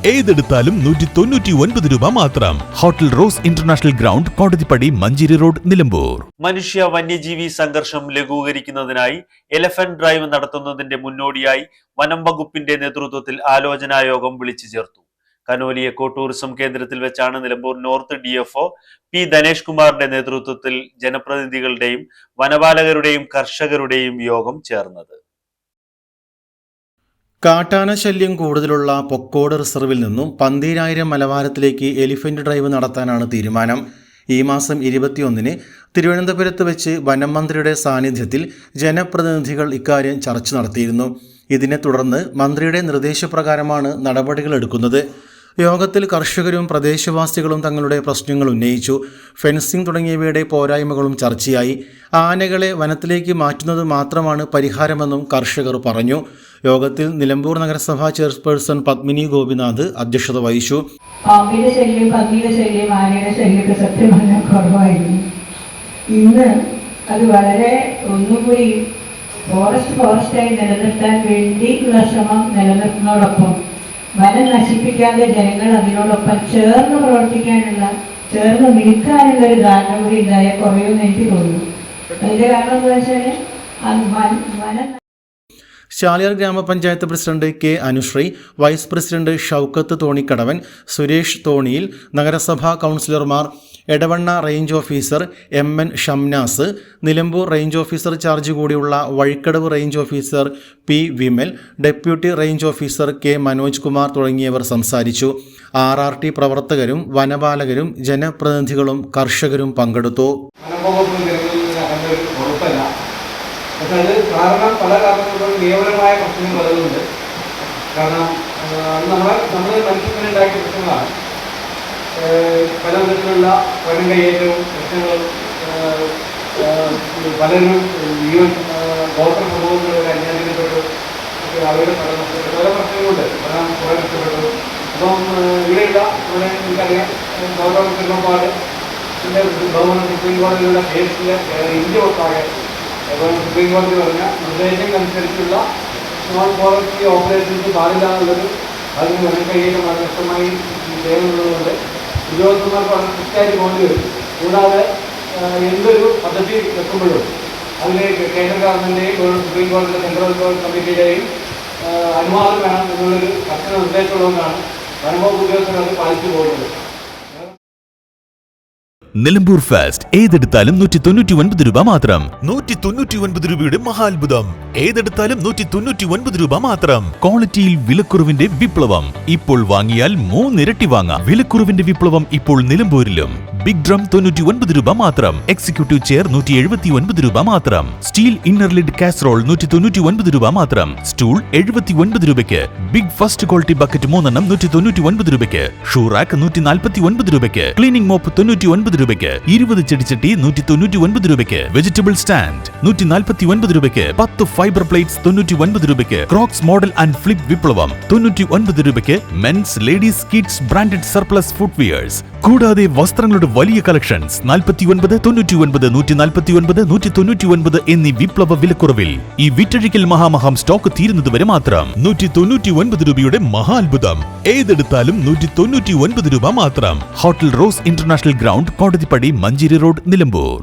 ഏതെടുത്താലും 199 രൂപ മാത്രം. Hotel rose international ground, Kodathippadi, Manjeri road, Nilambur. മനുഷ്യ വന്യജീവി സംഘർഷം ലഘൂകരിക്കുന്നതിനായി എലഫന്റ് ഡ്രൈവ് നടത്തുന്നതിന്റെ മുന്നോടിയായി വനം വകുപ്പിന്റെ നേതൃത്വത്തിൽ ആലോചനാ യോഗം വിളിച്ചു ചേർത്തു. കനോലി എക്കോ ടൂറിസം കേന്ദ്രത്തിൽ വെച്ചാണ് Nilambur north DFO P Dhanesh കുമാറിന്റെ നേതൃത്വത്തിൽ ജനപ്രതിനിധികളുടെയും വനപാലകരുടെയും കർഷകരുടെയും യോഗം ചേർന്നത്. കാട്ടാന ശല്യം കൂടുതലുള്ള പൊക്കോട് റിസർവിൽ നിന്നും 12,000 മലവാരത്തിലേക്ക് എലിഫന്റ് ഡ്രൈവ് നടത്താനാണ് തീരുമാനം. ഈ മാസം 21-ന് തിരുവനന്തപുരത്ത് വെച്ച് വനം മന്ത്രിയുടെ സാന്നിധ്യത്തിൽ ജനപ്രതിനിധികൾ ഇക്കാര്യം ചർച്ച നടത്തിയിരുന്നു. ഇതിനെ തുടർന്ന് മന്ത്രിയുടെ നിർദ്ദേശപ്രകാരമാണ് നടപടികൾ എടുക്കുന്നത്. യോഗത്തിൽ കർഷകരും പ്രദേശവാസികളും തങ്ങളുടെ പ്രശ്നങ്ങൾ ഉന്നയിച്ചു. ഫെൻസിംഗ് തുടങ്ങിയവയുടെ പോരായ്മകളും ചർച്ചയായി. ആനകളെ വനത്തിലേക്ക് മാറ്റുന്നത് മാത്രമാണ് പരിഹാരമെന്നും കർഷകർ പറഞ്ഞു. യോഗത്തിൽ നിലമ്പൂർ നഗരസഭാ ചെയർപേഴ്സൺ പത്മിനി ഗോപിനാഥ് അധ്യക്ഷത വഹിച്ചു. പാമ്പിന്റെ ശല്യം, പന്നിയുടെ ശല്യം, ആനയുടെ ശല്യമൊക്കെ സത്യം പറഞ്ഞാൽ കുറവായിരുന്നു. ഇന്ന് അത് വളരെ ഒന്നുകൂടി ഫോറസ്റ്റായി നിലനിർത്താൻ വേണ്ടിയുള്ള ശ്രമം നിലനിർത്തുന്നതോടൊപ്പം വനം നശിപ്പിക്കാതെ ജനങ്ങൾ അതിനോടൊപ്പം ചേർന്ന് പ്രവർത്തിക്കാനുള്ള, ചേർന്ന് നിൽക്കാനുള്ള ഒരു ധാരണ കൂടി ഉണ്ടായാൽ കുറയുമെന്ന് എനിക്ക് തോന്നുന്നു. അതിൻ്റെ കാരണം എന്താ വെച്ചാൽ വനം. ചാലിയാർ ഗ്രാമപഞ്ചായത്ത് president K Anushree, vice president Shoukath Thonikkadavan, Suresh Thoniyil, നഗരസഭാ കൗൺസിലർമാർ, Edavanna range officer MN Shamnas, Nilambur range officer charge കൂടിയുള്ള Vazhikkadavu range officer P Vimal, deputy range officer K Manoj Kumar തുടങ്ങിയവർ സംസാരിച്ചു. RRT പ്രവർത്തകരും വനപാലകരും ജനപ്രതിനിധികളും കർഷകരും പങ്കെടുത്തു. പക്ഷെ അത് പല കാരണങ്ങളും നിയമപരമായ പ്രശ്നങ്ങൾ പലതുണ്ട്. കാരണം നമ്മൾ മനുഷ്യനുണ്ടാക്കിയ പ്രശ്നങ്ങളാണ്. പല വിധത്തിലുള്ള വനം കയ്യേറ്റവും പ്രശ്നങ്ങളും, പലരും ജീവൻ ഗോത്ര സമൂഹങ്ങളുടെ അന്യാധീനപ്പെട്ടു, അവരുടെ പല പ്രശ്നങ്ങളുണ്ട്. കുറേ നഷ്ടപ്പെട്ടു. അപ്പം ഇവിടെയുള്ള ഇവിടെ എനിക്കറിയാം ഗൗരവപാട് ബഹുമാന സുപ്രീം കോടതിയിലുള്ള കേസിൽ ഇന്ത്യ ഒട്ടാകെ സുപ്രീം കോടതി പറഞ്ഞ നിർദ്ദേശങ്ങൾക്കനുസരിച്ചുള്ള നോൺ ഫോറസ്ട്രി ഓപ്പറേഷൻസ് പാടില്ല എന്നുള്ളത് അതിന് വനം കയ്യേറ്റം വളരെ വ്യക്തമായി ചെയ്യുന്നതുകൊണ്ട് ഉദ്യോഗസ്ഥന്മാർക്ക് വളരെ സ്ട്രിക്റ്റായിട്ട് പോകേണ്ടി വരും. കൂടാതെ എന്തൊരു പദ്ധതി വെക്കുമ്പോഴും അതിന് കേന്ദ്ര ഗവൺമെൻറ്റിൻ്റെയും സുപ്രീം കോടതിയുടെ സെൻട്രൽ കമ്മിറ്റിയുടെയും അനുവാദം വേണം എന്നുള്ളൊരു കർശന നിർദ്ദേശമുള്ളതുകൊണ്ടാണ് വനംവകുപ്പ് ഉദ്യോഗസ്ഥർ അത് പാലിച്ചു പോകുന്നത്. നിലമ്പൂർ ഫാസ്റ്റ് ഏതെടുത്താലും 199 രൂപ മാത്രം. 199 രൂപയുടെ മഹാത്ഭുതം. ഏതെടുത്താലും 199 രൂപ മാത്രം. ക്വാളിറ്റിയിൽ വിലക്കുറവിന്റെ വിപ്ലവം. ഇപ്പോൾ വാങ്ങിയാൽ 3 ഇരട്ടി വാങ്ങാം. വിലക്കുറവിന്റെ വിപ്ലവം ഇപ്പോൾ നിലമ്പൂരിലും. ബിഗ് ഡ്രം 99 രൂപ മാത്രം. എക്സിക്യൂട്ടീവ് ചെയർ 179 രൂപ മാത്രം. സ്റ്റീൽ ഇന്നർ ലിഡ് കാസറോൾ 199 രൂപ മാത്രം. സ്റ്റൂൾ 79 രൂപയ്ക്ക്. ബിഗ് ഫസ്റ്റ് ക്വാളിറ്റി ബക്കറ്റ് 3 എണ്ണം 199 രൂപയ്ക്ക്. ഷൂ റാക്ക് 149 രൂപയ്ക്ക്. ക്ലീനിംഗ് മോപ്പ് 99 രൂപയ്ക്ക്. 20 ചെടിച്ചട്ടി 199 രൂപയ്ക്ക്. വെജിറ്റബിൾ സ്റ്റാൻഡ് 149 രൂപയ്ക്ക്. 10 ഫൈബർ പ്ലേറ്റ്സ് 99 രൂപയ്ക്ക്. ക്രോക്സ് മോഡൽ ആൻഡ് ഫ്ലിപ്പ് വിപ്ലവം 99 രൂപയ്ക്ക്. Men's, ladies, kids branded surplus footwears. കൂടാതെ വസ്ത്രങ്ങളുടെ വലിയ കളക്ഷൻസ് 49, 99, 149, 199 എന്നീ വിപ്ലവ വിലക്കുറവിൽ. ഈ വിറ്റഴിക്കൽ മഹാമഹം സ്റ്റോക്ക് തീരുന്നതുവരെ മാത്രം. 199 രൂപയുടെ മഹാത്ഭുതം. ഏതെടുത്താലും 199 രൂപ മാത്രം. Hotel rose international ground, Kodathippadi, Manjeri road, Nilambur.